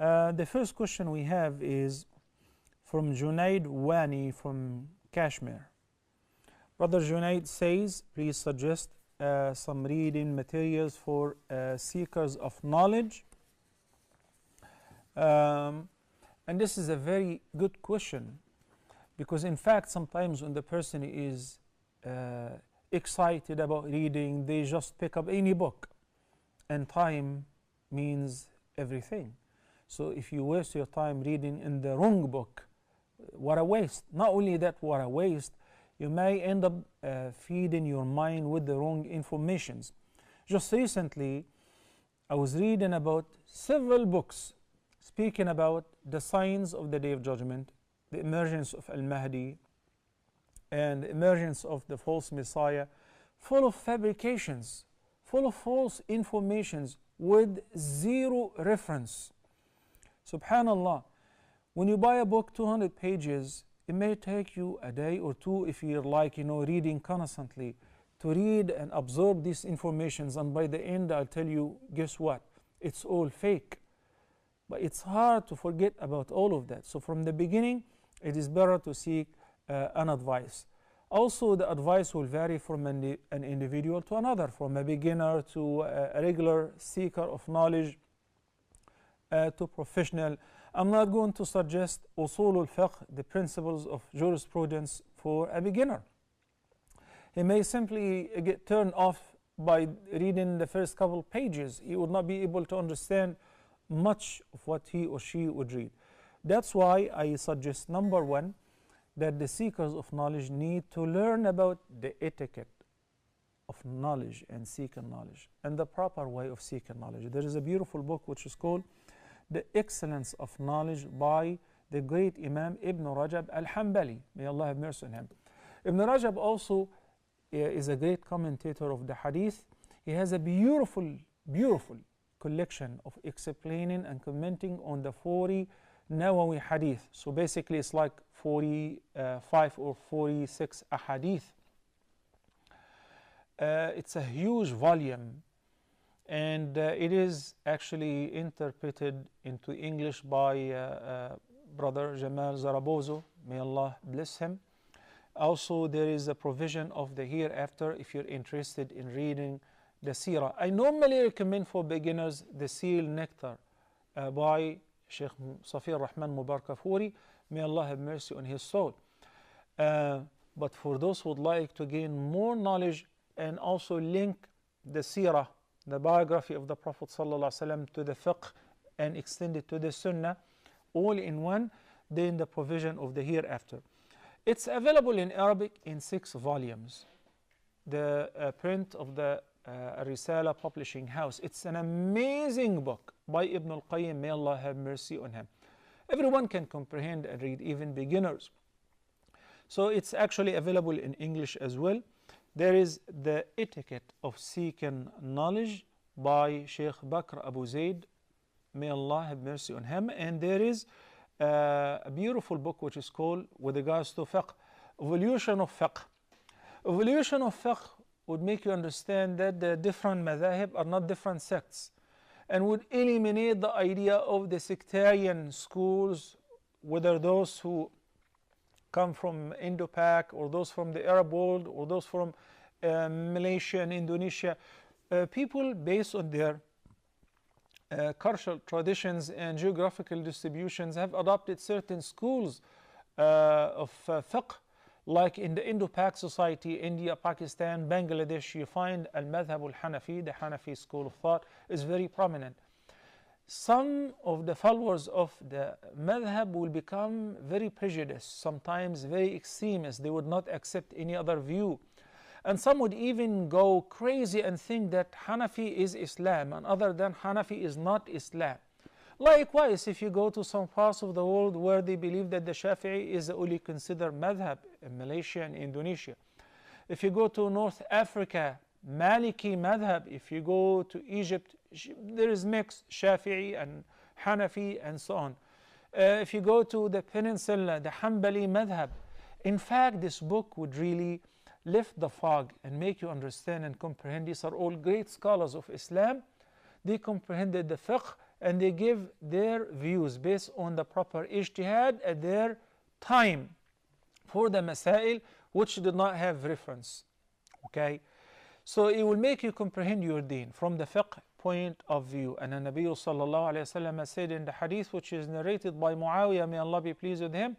The first question we have is from Junaid Wani from Kashmir. Brother Junaid says, please suggest some reading materials for seekers of knowledge. And this is a very good question, because in fact sometimes when the person is excited about reading, they just pick up any book, and time means everything. So if you waste your time reading in the wrong book, what a waste. Not only that, what a waste, you may end up feeding your mind with the wrong informations. Just recently, I was reading about several books speaking about the signs of the Day of Judgment, the emergence of Al-Mahdi, and the emergence of the false Messiah, full of fabrications, full of false informations with zero reference. Subhanallah, when you buy a book 200 pages, it may take you a day or two if you're like, reading constantly, to read and absorb these informations, and by the end I'll tell you, guess what? It's all fake. But it's hard to forget about all of that. So from the beginning, it is better to seek an advice. Also, the advice will vary from an individual to another, from a beginner to a regular seeker of knowledge to professional. I'm not going to suggest usul al-fiqh, the principles of jurisprudence, for a beginner. He may simply get turned off by reading the first couple pages. He would not be able to understand much of what he or she would read. That's why I suggest, number one, that the seekers of knowledge need to learn about the etiquette of knowledge and seeking knowledge, and the proper way of seeking knowledge. There is a beautiful book which is called The Excellence of Knowledge by the great Imam Ibn Rajab al-Hanbali. May Allah have mercy on him. Ibn Rajab also is a great commentator of the hadith. He has a beautiful, beautiful collection of explaining and commenting on the 40 Nawawi hadith. So basically it's like 45 or 46 ahadith. It's a huge volume, and it is actually interpreted into English by Brother Jamal Zarabozo. May Allah bless him. Also, there is a provision of the hereafter if you're interested in reading the Seerah. I normally recommend for beginners the Seal Nectar by Sheikh Safir Rahman Mubarak Kafuri. May Allah have mercy on his soul. But for those who would like to gain more knowledge and also link the Seerah, the biography of the Prophet ﷺ, to the fiqh and extend it to the Sunnah, all in one, then the provision of the hereafter. It's available in Arabic in 6 volumes. The print of the Risala Publishing House. It's an amazing book by Ibn al-Qayyim. May Allah have mercy on him. Everyone can comprehend and read, even beginners. So it's actually available in English as well. There is The Etiquette of Seeking Knowledge by Sheikh Bakr Abu Zaid. May Allah have mercy on him. And there is a beautiful book which is called, with regards to fiqh, Evolution of Fiqh. Evolution of Fiqh would make you understand that the different madhahib are not different sects, and would eliminate the idea of the sectarian schools, whether those who come from Indo-Pak, or those from the Arab world, or those from Malaysia and Indonesia. People, based on their cultural traditions and geographical distributions, have adopted certain schools of fiqh. Like in the Indo-Pak society, India, Pakistan, Bangladesh, you find al-madhhab al-Hanafi, the Hanafi school of thought, is very prominent. Some of the followers of the madhhab will become very prejudiced, sometimes very extremist. They would not accept any other view. And some would even go crazy and think that Hanafi is Islam, and other than Hanafi is not Islam. Likewise, if you go to some parts of the world where they believe that the Shafi'i is the only considered madhab, in Malaysia and Indonesia. If you go to North Africa, Maliki madhab. If you go to Egypt, there is mixed Shafi'i and Hanafi and so on. If you go to the peninsula, the Hanbali madhab. In fact, this book would really lift the fog and make you understand and comprehend. These are all great scholars of Islam. They comprehended the fiqh and they give their views based on the proper ijtihad at their time for the masail which did not have reference. Okay, so it will make you comprehend your deen from the fiqh point of view. And the Nabi sallallahu alayhi wasallam said in the hadith which is narrated by Muawiyah, may Allah be pleased with him,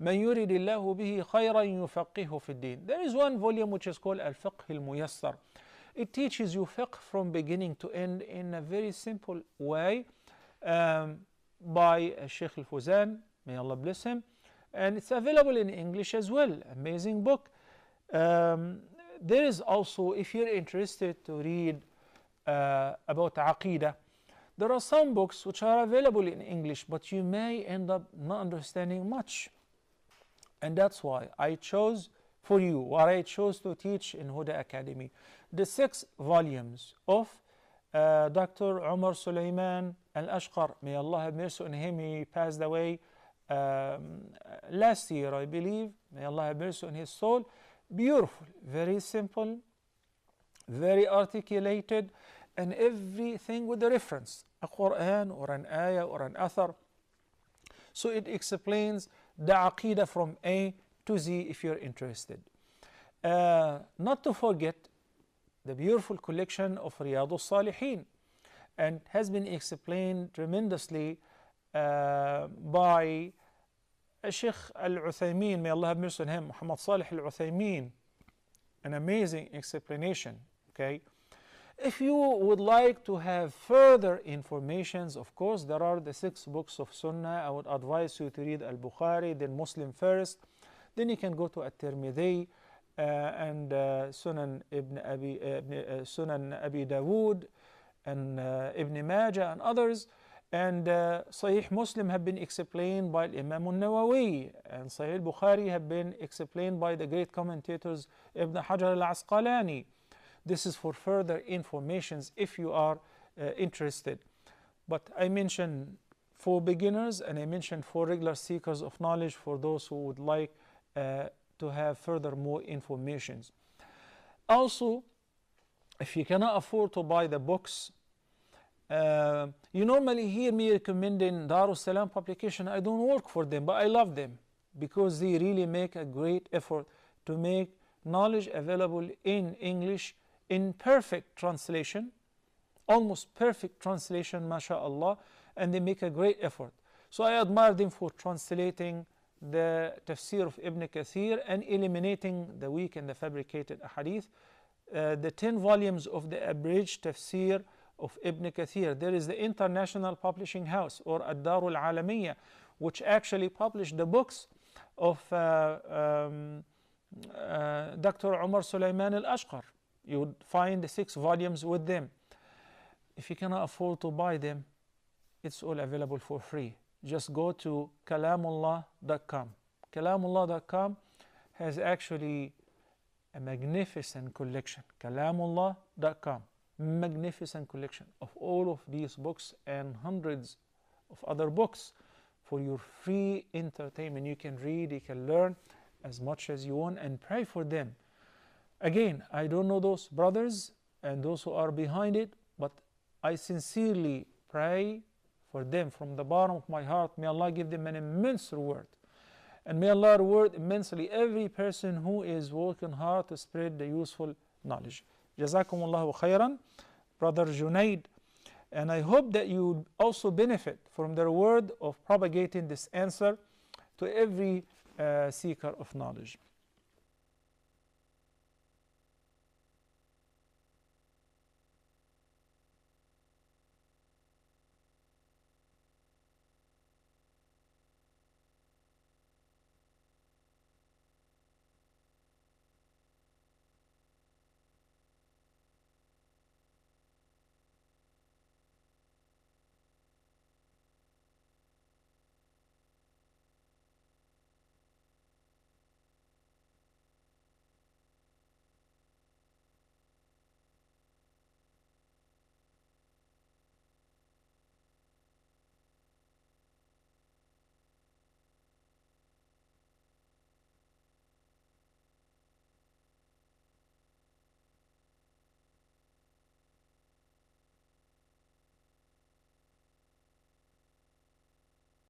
مَنْ يُرِدِ اللَّهُ بِهِ خَيْرًا يُفَقِّهُ فِي الدِّينِ. There is one volume which is called Al-Fiqh Al-Muyassar. It teaches you fiqh from beginning to end in a very simple way, by Sheikh Al-Fuzan, may Allah bless him, and it's available in English as well. Amazing book. There is also, if you're interested to read about Aqidah, there are some books which are available in English, but you may end up not understanding much. And that's why I chose for you what I chose to teach in Huda Academy. The 6 volumes of Dr. Umar Sulaiman Al-Ashqar, may Allah have mercy on him, he passed away last year, I believe. May Allah have mercy on his soul. Beautiful, very simple, very articulated, and everything with a reference, a Quran or an ayah or an athar. So it explains the Aqidah from A to Z if you're interested. Not to forget the beautiful collection of Riyadus Salihin, and has been explained tremendously by Sheikh Al-Uthaymeen, may Allah have mercy on him, Muhammad Salih Al-Uthaymeen. An amazing explanation. Okay, if you would like to have further informations, of course there are the 6 books of Sunnah. I would advise you to read Al-Bukhari, then Muslim first, then you can go to At-Tirmidhi and Sunan Abi Dawood and Ibn Majah and others. And Sahih Muslim have been explained by Imam al-Nawawi, and Sahih Bukhari have been explained by the great commentators Ibn Hajar al-Asqalani. This is for further informations if you are interested. But I mentioned for beginners, and I mentioned for regular seekers of knowledge, for those who would like to have further more informations. Also, if you cannot afford to buy the books, you normally hear me recommending Darus Salam publication. I don't work for them, but I love them because they really make a great effort to make knowledge available in English in perfect translation, almost perfect translation, mashallah, and they make a great effort. So I admire them for translating the tafsir of Ibn Kathir and eliminating the weak and the fabricated ahadith. The 10 volumes of the abridged tafsir of Ibn Kathir. There is the International Publishing House, or Ad-Darul Alamiyya, which actually published the books of Dr. Umar Sulaiman Al-Ashqar. You would find the 6 volumes with them. If you cannot afford to buy them, it's all available for free. Just go to kalamullah.com. Kalamullah.com has actually a magnificent collection. Kalamullah.com. Magnificent collection of all of these books and hundreds of other books for your free entertainment. You can read, you can learn as much as you want, and pray for them. Again, I don't know those brothers and those who are behind it, but I sincerely pray for them from the bottom of my heart. May Allah give them an immense reward, and may Allah reward immensely every person who is working hard to spread the useful knowledge. Jazakumullahu khairan, Brother Junaid, and I hope that you also benefit from the reward of propagating this answer to every seeker of knowledge.